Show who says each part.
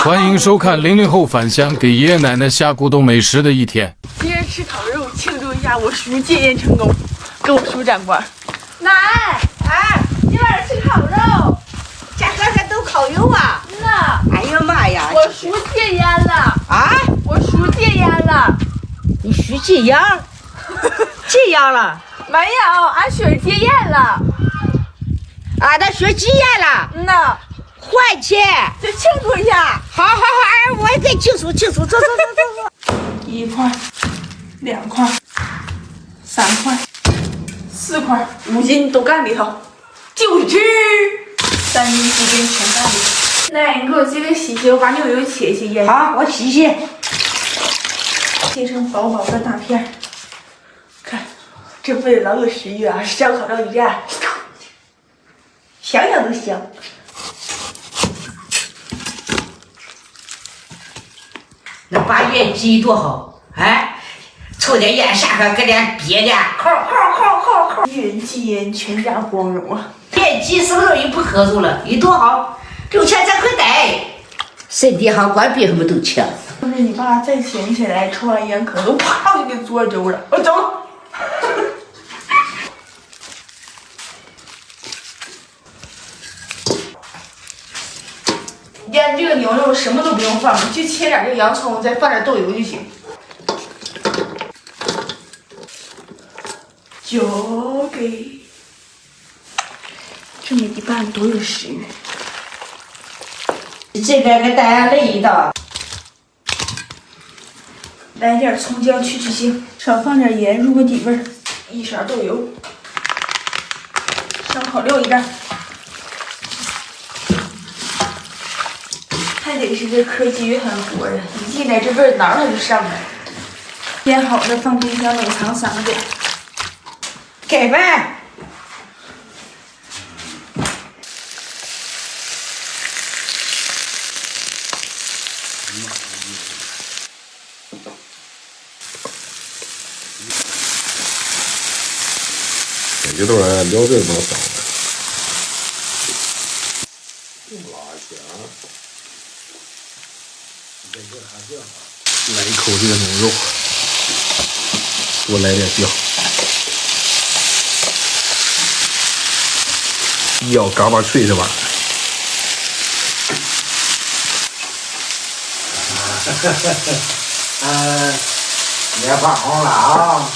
Speaker 1: 欢迎收看00后返乡给爷爷奶奶下古董美食的一天。
Speaker 2: 今天吃烤肉，庆祝一下我叔戒烟成功。跟我叔长官，
Speaker 3: 奶，今晚上吃烤肉，
Speaker 4: 家和尚都烤肉啊！哎呀妈呀！
Speaker 3: 我叔戒烟了
Speaker 4: 啊！
Speaker 3: 我叔戒烟了。
Speaker 4: 你叔戒烟？戒烟了？
Speaker 3: 没有，俺婶戒烟了。
Speaker 4: 啊，他叔戒烟了？换钱，
Speaker 3: 就庆祝一下。
Speaker 4: 好，哎，我也给庆祝，走。
Speaker 2: 1块、2块、3块、4块，5斤都干里头，就吃。3斤4斤全干里头。奶，你给我这个洗洗，我把牛油切烟。
Speaker 4: 好，我洗。
Speaker 2: 切成薄薄的大片。看，这味道老有食欲啊！烧烤料一蘸，想想都香。
Speaker 4: 那把烟挤多好，哎，抽点烟下去，搁点憋的，扣。
Speaker 2: 人忌烟，全家光荣啊！
Speaker 4: 烟挤是不是也不喝住了？你多好，有钱咱可带，身体好，管别什么都强。
Speaker 2: 要是你爸再闲起来，抽完烟可能啪就给嘬粥了。我走了。腌这个牛肉什么都不用放，就切点这个洋葱，再放点豆油就行。就给这么一拌，多有食欲。
Speaker 4: 这边给大家来一道，
Speaker 2: 来点葱姜去腥，少放点盐入个底味儿，1勺豆油，烧烤料一蘸。还得是这科技与狠活啊！一进来这味儿挠它就上来。腌好的放冰箱冷藏3个点。
Speaker 4: 盖饭。
Speaker 5: 这段儿聊这么少呢。辣香。来一口这个牛肉，多来点酱，一咬嘎巴脆这玩意儿。
Speaker 4: 别发红了啊！